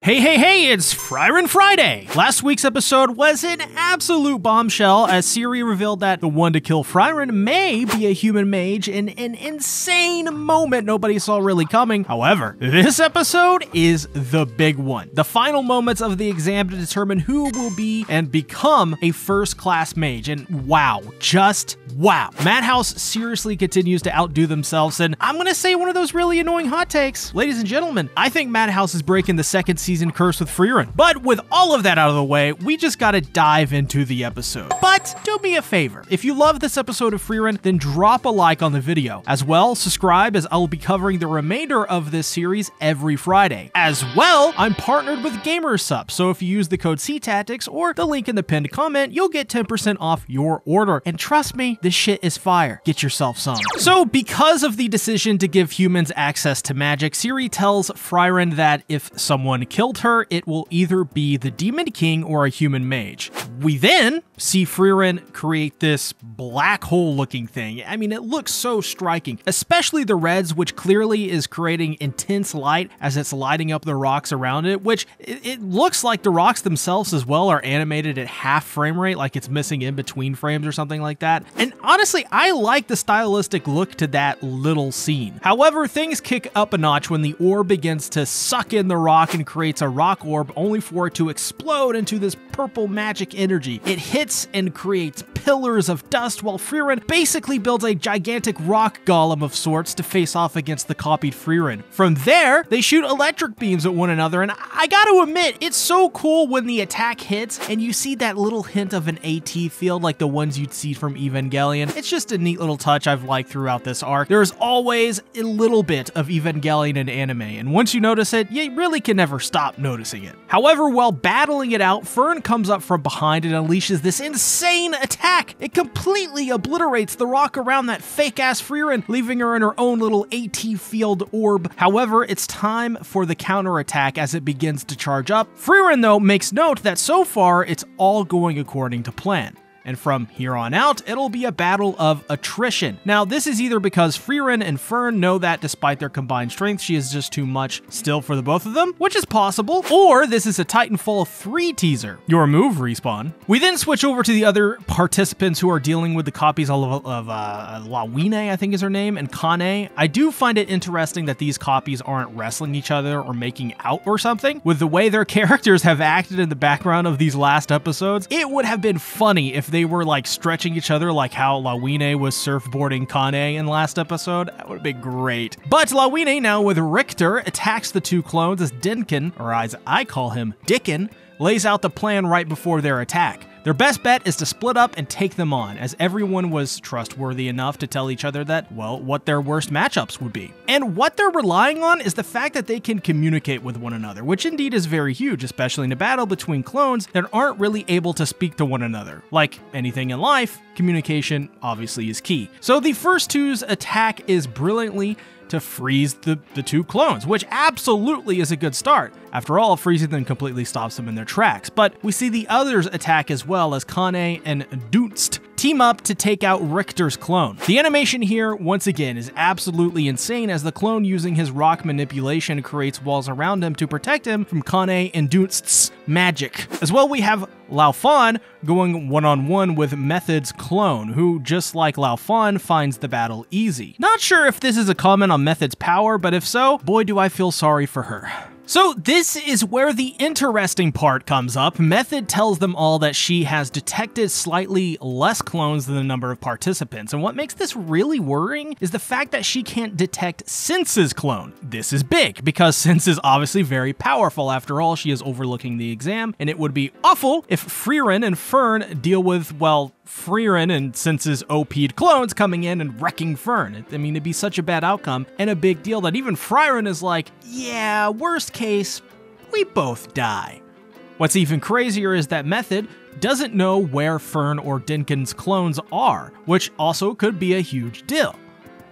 Hey, it's Friren Friday! Last week's episode was an absolute bombshell as Ciri revealed that the one to kill Friren may be a human mage in an insane moment nobody saw really coming. However, this episode is the big one. The final moments of the exam to determine who will be and become a first-class mage, and wow, just wow. Madhouse seriously continues to outdo themselves, and I'm gonna say one of those really annoying hot takes. Ladies and gentlemen, I think Madhouse is breaking the second season curse with Frieren. But with all of that out of the way, we just gotta dive into the episode. But do me a favor. If you love this episode of Frieren, then drop a like on the video. As well, subscribe as I will be covering the remainder of this series every Friday. As well, I'm partnered with GamerSup, so if you use the code CTactics or the link in the pinned comment, you'll get 10% off your order. And trust me, this shit is fire. Get yourself some. So because of the decision to give humans access to magic, Ciri tells Frieren that if someone killed her, it will either be the Demon King or a human mage. We then see Frieren create this black hole looking thing. I mean, it looks so striking, especially the reds, which clearly is creating intense light as it's lighting up the rocks around it, which it looks like the rocks themselves as well are animated at half frame rate, like it's missing in between frames or something like that. And honestly, I like the stylistic look to that little scene. However, things kick up a notch when the orb begins to suck in the rock and creates a rock orb, only for it to explode into this purple magic energy. It hits and creates pillars of dust, while Frieren basically builds a gigantic rock golem of sorts to face off against the copied Frieren. From there, they shoot electric beams at one another, and I gotta admit, it's so cool when the attack hits and you see that little hint of an AT field like the ones you'd see from Evangelion. It's just a neat little touch I've liked throughout this arc. There's always a little bit of Evangelion in anime, and once you notice it, you really can never stop noticing it. However, while battling it out, Fern comes up from behind and unleashes this insane attack. It completely obliterates the rock around that fake-ass Frieren, leaving her in her own little AT field orb. However, it's time for the counterattack as it begins to charge up. Frieren, though, makes note that so far, it's all going according to plan. And from here on out, it'll be a battle of attrition. Now, this is either because Frieren and Fern know that despite their combined strength, she is just too much still for the both of them, which is possible, or this is a Titanfall 3 teaser. Your move, Respawn. We then switch over to the other participants who are dealing with the copies of Lawine, I think is her name, and Kane. I do find it interesting that these copies aren't wrestling each other or making out or something. With the way their characters have acted in the background of these last episodes, it would have been funny if they were like stretching each other like how Lawine was surfboarding Kane in last episode. That would be great. But Lawine, now with Richter, attacks the two clones as Dinkin, or as I call him, Dickin, lays out the plan right before their attack. Their best bet is to split up and take them on, as everyone was trustworthy enough to tell each other that, well, what their worst matchups would be. And what they're relying on is the fact that they can communicate with one another, which indeed is very huge, especially in a battle between clones that aren't really able to speak to one another. Like anything in life, communication obviously is key. So the first two's attack is brilliantly to freeze the two clones, which absolutely is a good start. After all, freezing them completely stops them in their tracks. But we see the others attack as well as Kane and Dunst team up to take out Richter's clone. The animation here, once again, is absolutely insane as the clone using his rock manipulation creates walls around him to protect him from Kane and Dunst's magic. As well, we have Laufan going one-on-one with Method's clone, who, just like Laufan, finds the battle easy. Not sure if this is a comment on Method's power, but if so, boy do I feel sorry for her. So this is where the interesting part comes up. Method tells them all that she has detected slightly less clones than the number of participants, and what makes this really worrying is the fact that she can't detect Sense's clone. This is big, because Sense is obviously very powerful. After all, she is overlooking the exam, and it would be awful if Frieren and Fern deal with, well, Frieren and Sense's OP'd clones coming in and wrecking Fern. I mean, it'd be such a bad outcome and a big deal that even Frieren is like, yeah, worst case, we both die. What's even crazier is that Method doesn't know where Fern or Dinkin's clones are, which also could be a huge deal.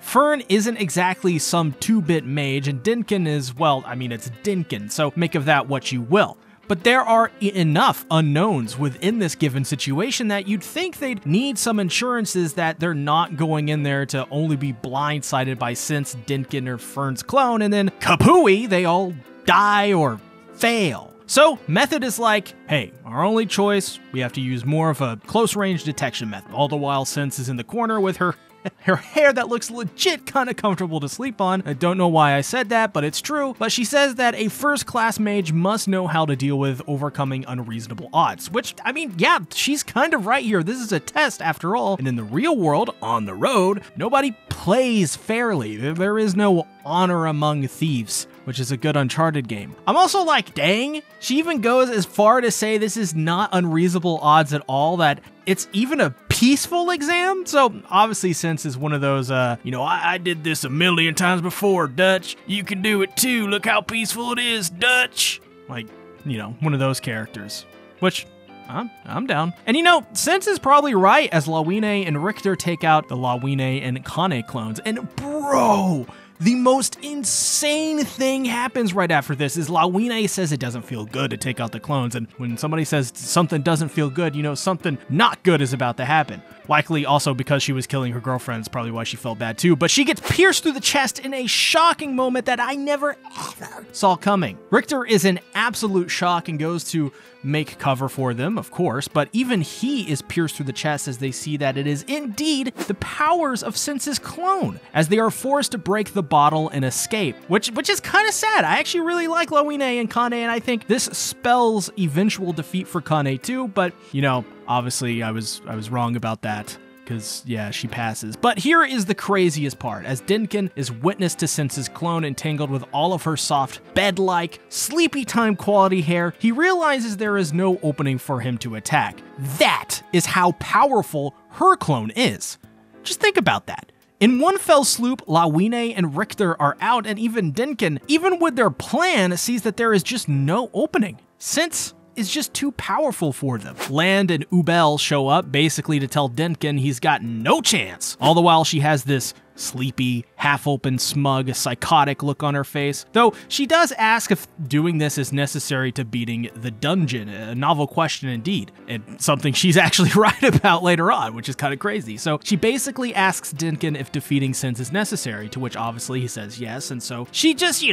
Fern isn't exactly some 2-bit mage, and Dinkin is, well, I mean, it's Dinkin, so make of that what you will. But there are enough unknowns within this given situation that you'd think they'd need some assurances that they're not going in there to only be blindsided by Sense, Dinkin, or Fern's clone, and then kapooey, they all die or fail. So Method is like, hey, our only choice, we have to use more of a close-range detection method. All the while Sense is in the corner with her hair that looks legit kind of comfortable to sleep on. I don't know why I said that, but it's true. But she says that a first-class mage must know how to deal with overcoming unreasonable odds, which, I mean, yeah, she's kind of right here. This is a test after all. And in the real world, on the road, nobody plays fairly. There is no honor among thieves, which is a good Uncharted game. I'm also like, dang, she even goes as far to say this is not unreasonable odds at all, that it's even a peaceful exam. So obviously Sense is one of those, I did this a million times before, Dutch. You can do it too. Look how peaceful it is, Dutch. Like, one of those characters, which I'm down. And Sense is probably right as Lawine and Richter take out the Lawine and Kane clones. And bro, the most insane thing happens right after this is Lawine says it doesn't feel good to take out the clones, and when somebody says something doesn't feel good, something not good is about to happen. Likely also because she was killing her girlfriends, probably why she felt bad too, but she gets pierced through the chest in a shocking moment that I never ever saw coming. Richter is in absolute shock and goes to make cover for them, of course, but even he is pierced through the chest as they see that it is indeed the powers of Sense's clone, as they are forced to break the bottle and escape, which is kind of sad. I actually really like Lawine and Kane, and I think this spells eventual defeat for Kane too, but obviously I was wrong about that, because yeah, she passes. But here is the craziest part. As Dinkin is witness to Sense's clone entangled with all of her soft, bed-like, sleepy time quality hair, he realizes there is no opening for him to attack. That is how powerful her clone is. Just think about that. In one fell swoop, Lawine and Richter are out, and even Dinkin, even with their plan, sees that there is just no opening. Sense is just too powerful for them. Land and Ubel show up basically to tell Dinkin he's got no chance. All the while she has this sleepy, half-open, smug, psychotic look on her face. Though she does ask if doing this is necessary to beating the dungeon, a novel question indeed, and something she's actually right about later on, which is kind of crazy. So she basically asks Dinkin if defeating Sense is necessary, to which obviously he says yes, and so she just,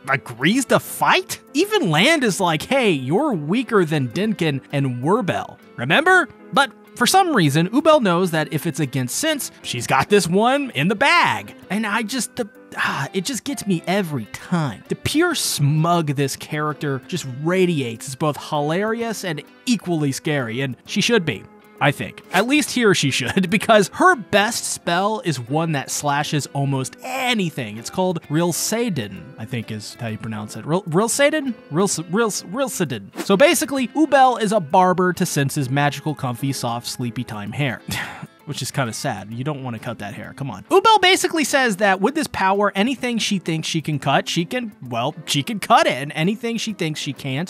agrees to fight? Even Land is like, hey, you're weaker than Dinkin and Wurbel, remember? But for some reason, Ubel knows that if it's against Sense, she's got this one in the bag. And it just gets me every time. The pure smug this character just radiates is both hilarious and equally scary, and she should be. I think. At least here she should, because her best spell is one that slashes almost anything. It's called Rilsaden, I think is how you pronounce it. Rilsaden? Rilsaden. So basically, Ubel is a barber to Sense's magical, comfy, soft, sleepy time hair. Which is kind of sad. You don't want to cut that hair. Come on. Ubel basically says that with this power, anything she thinks she can cut, she can cut it. And anything she thinks she can't.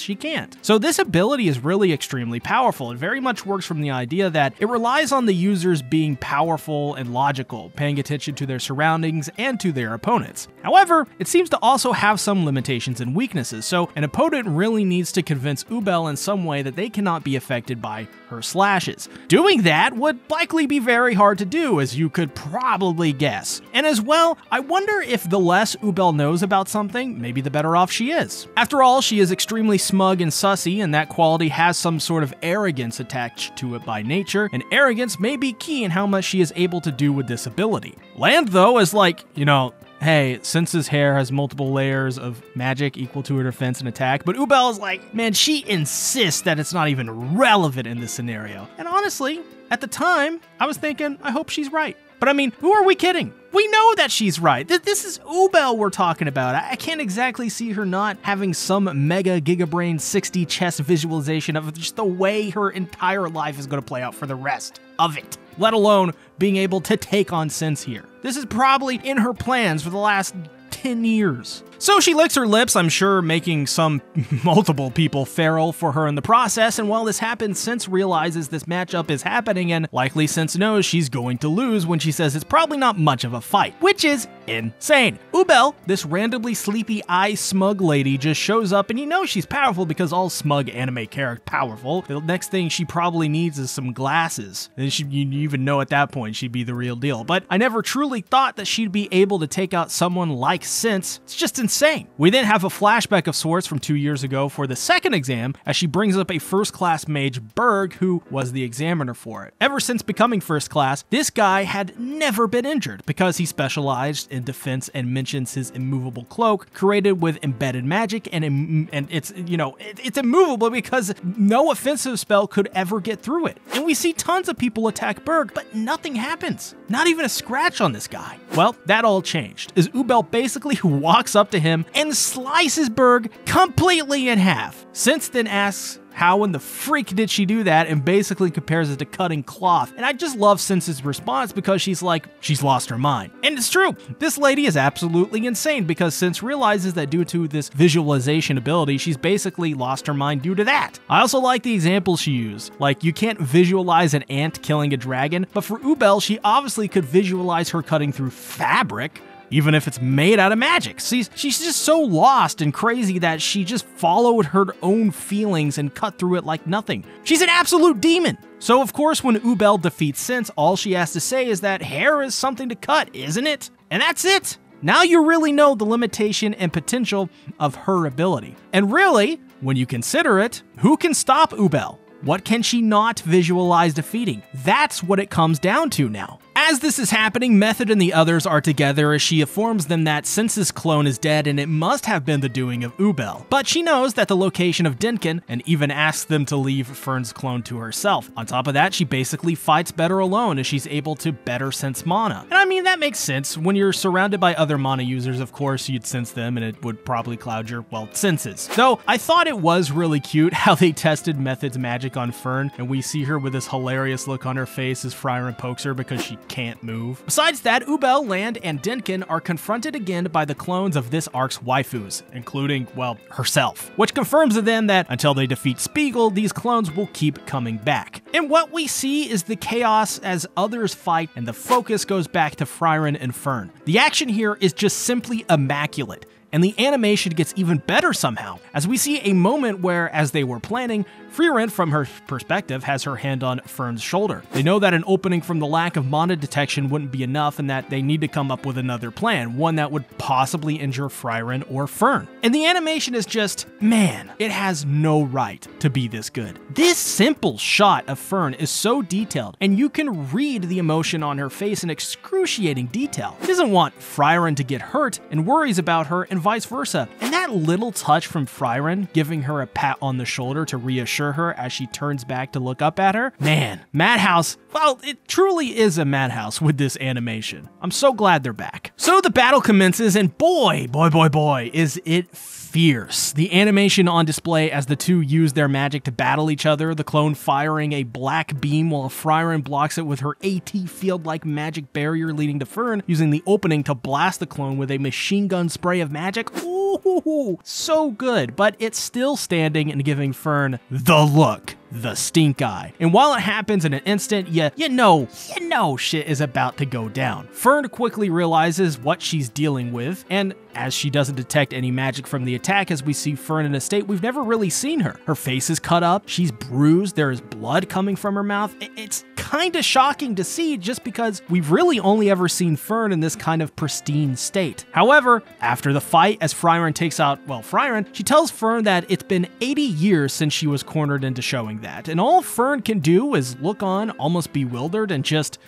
So this ability is really extremely powerful. It very much works from the idea that it relies on the users being powerful and logical, paying attention to their surroundings and to their opponents. However, it seems to also have some limitations and weaknesses. So an opponent really needs to convince Ubel in some way that they cannot be affected by her slashes. Doing that would likely be very hard to do, as you could probably guess. And as well, I wonder if the less Ubel knows about something, maybe the better off she is. After all, she is extremely smug and sussy, and that quality has some sort of arrogance attached to it by nature, and arrogance may be key in how much she is able to do with this ability. Land, though, is like, hey, Sense's hair has multiple layers of magic equal to her defense and attack, but Ubel is like, man, she insists that it's not even relevant in this scenario. And honestly, at the time, I was thinking, I hope she's right. But I mean, who are we kidding? We know that she's right. This is Ubel we're talking about. I can't exactly see her not having some mega gigabrain 60 chess visualization of just the way her entire life is going to play out for the rest of it, let alone being able to take on Sense here. This is probably in her plans for the last 10 years. So she licks her lips, I'm sure making multiple people feral for her in the process, and while this happens, Sense realizes this matchup is happening, and likely Sense knows she's going to lose when she says it's probably not much of a fight, which is insane. Ubel, this randomly sleepy eye smug lady, just shows up, and she's powerful because all smug anime characters powerful. The next thing she probably needs is some glasses, and you even know at that point she'd be the real deal. But I never truly thought that she'd be able to take out someone like Sense. It's just insane. We then have a flashback of sorts from 2 years ago for the second exam, as she brings up a first-class mage, Berg, who was the examiner for it. Ever since becoming first class, this guy had never been injured because he specialized in defense and mentions his immovable cloak created with embedded magic, and it's, you know, it's immovable because no offensive spell could ever get through it. And we see tons of people attack Berg, but nothing happens. Not even a scratch on this guy. Well, that all changed, as Ubel basically walks up to him and slices Berg completely in half. Since then asks, how in the freak did she do that, and basically compares it to cutting cloth. And I just love Cinsa's response because she's like, she's lost her mind. And it's true, this lady is absolutely insane because Cinsa realizes that due to this visualization ability, she's basically lost her mind due to that. I also like the examples she used. Like, you can't visualize an ant killing a dragon, but for Ubel, she obviously could visualize her cutting through fabric, even if it's made out of magic. She's just so lost and crazy that she just followed her own feelings and cut through it like nothing. She's an absolute demon. So of course, when Ubel defeats Cinsa, all she has to say is that hair is something to cut, isn't it? And that's it. Now you really know the limitation and potential of her ability. And really, when you consider it, who can stop Ubel? What can she not visualize defeating? That's what it comes down to now. As this is happening, Method and the others are together as she informs them that Cinsa's clone is dead and it must have been the doing of Ubel. But she knows that the location of Dinkin and even asks them to leave Fern's clone to herself. On top of that, she basically fights better alone as she's able to better sense mana. And I mean, that makes sense. When you're surrounded by other mana users, of course, you'd sense them and it would probably cloud your, well, senses. Though I thought it was really cute how they tested Method's magic on Fern, and we see her with this hilarious look on her face as Frieren pokes her because she can't move. Besides that, Ubel, Land, and Dinkin are confronted again by the clones of this arc's waifus, including, well, herself, which confirms to them that until they defeat Spiegel, these clones will keep coming back. And what we see is the chaos as others fight, and the focus goes back to Frieren and Fern. The action here is just simply immaculate, and the animation gets even better somehow, as we see a moment where, as they were planning, Frieren, from her perspective, has her hand on Fern's shoulder. They know that an opening from the lack of mana detection wouldn't be enough and that they need to come up with another plan, one that would possibly injure Frieren or Fern. And the animation is just, man, it has no right to be this good. This simple shot of Fern is so detailed, and you can read the emotion on her face in excruciating detail. She doesn't want Frieren to get hurt and worries about her, and vice versa. And that little touch from Frieren, giving her a pat on the shoulder to reassure her as she turns back to look up at her, man, Madhouse, well, it truly is a Madhouse with this animation. I'm so glad they're back. So the battle commences, and boy, is it fierce. The animation on display as the two use their magic to battle each other, the clone firing a black beam while Frieren blocks it with her AT field-like magic barrier, leading to Fern using the opening to blast the clone with a machine gun spray of magic. Ooh, so good, but it's still standing and giving Fern the look, the stink eye. And while it happens in an instant, you know shit is about to go down. Fern quickly realizes what she's dealing with, and as she doesn't detect any magic from the attack, as we see Fern in a state we've never really seen her. Her face is cut up, she's bruised, there is blood coming from her mouth. It's kind of shocking to see just because we've really only ever seen Fern in this kind of pristine state. However, after the fight, as Frieren takes out, well, Frieren, she tells Fern that it's been 80 years since she was cornered into showing that, and all Fern can do is look on, almost bewildered, and just,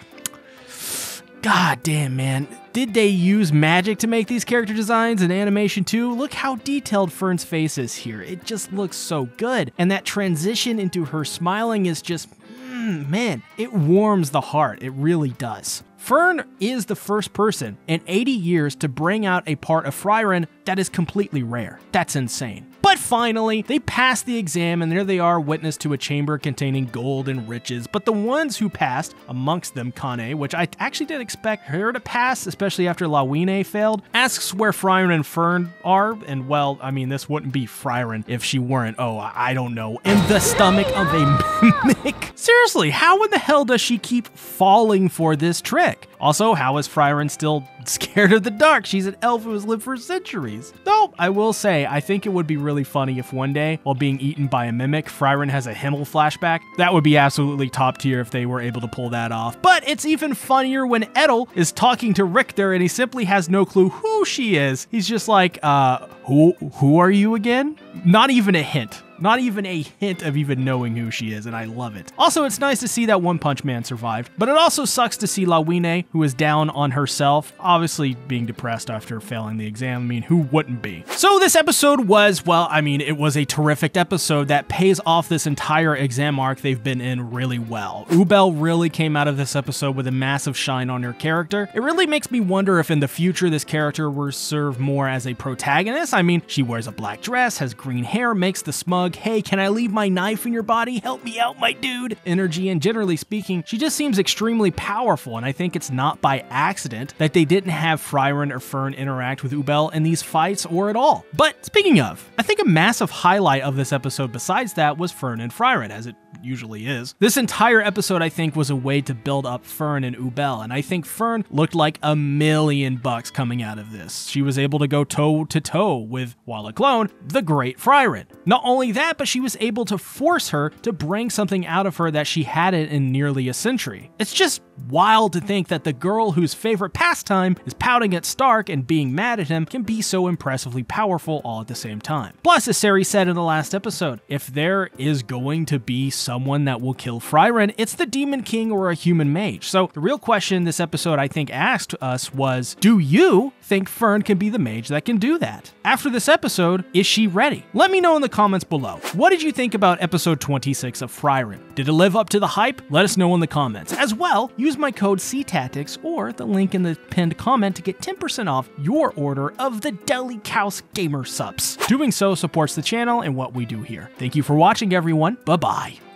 god damn, man. Did they use magic to make these character designs and animation too? Look how detailed Fern's face is here. It just looks so good. And that transition into her smiling is just, man, it warms the heart. It really does. Fern is the first person in 80 years to bring out a part of Frieren that is completely rare. That's insane. But finally, they pass the exam, and there they are, witness to a chamber containing gold and riches. But the ones who passed, amongst them Kane, which I actually didn't expect her to pass, especially after Lawine failed, asks where Frieren and Fern are, and well, I mean, this wouldn't be Frieren if she weren't, I don't know, in the stomach of a mimic. Seriously, how in the hell does she keep falling for this trick? Rick? Also, how is Frieren still scared of the dark? She's an elf who has lived for centuries. Though, I will say, I think it would be really funny if one day, while being eaten by a mimic, Frieren has a Himmel flashback. That would be absolutely top tier if they were able to pull that off. But it's even funnier when Edel is talking to Richter and he simply has no clue who she is. He's just like, who are you again? Not even a hint. Not even a hint of even knowing who she is, and I love it. Also, it's nice to see that One Punch Man survived, but it also sucks to see Lawine, who is down on herself, obviously being depressed after failing the exam. I mean, who wouldn't be? So this episode was, well, I mean, it was a terrific episode that pays off this entire exam arc they've been in really well. Ubel really came out of this episode with a massive shine on her character. It really makes me wonder if in the future this character will serve more as a protagonist. I mean, she wears a black dress, has green hair, makes the smug, hey, can I leave my knife in your body? Help me out, my dude. Energy, and generally speaking, she just seems extremely powerful, and I think it's not by accident that they didn't have Frieren or Fern interact with Ubel in these fights or at all. But speaking of, I think a massive highlight of this episode besides that was Fern and Frieren, as it usually is. This entire episode, I think, was a way to build up Fern and Ubel, and I think Fern looked like $1,000,000 coming out of this. She was able to go toe-to-toe with, while a clone, the great Frieren. Not only that, but she was able to force her to bring something out of her that she hadn't in nearly a century. It's just wild to think that the girl whose favorite pastime is pouting at Stark and being mad at him can be so impressively powerful all at the same time. Plus, as Sari said in the last episode, if there is going to be someone that will kill Frieren, it's the Demon King or a human mage. So the real question this episode I think asked us was, do you think Fern can be the mage that can do that? After this episode, is she ready? Let me know in the comments below. What did you think about episode 26 of Frieren? Did it live up to the hype? Let us know in the comments. As well, use my code CTactics or the link in the pinned comment to get 10% off your order of the Deli Cows Gamer Subs. Doing so supports the channel and what we do here. Thank you for watching, everyone. Bye-bye.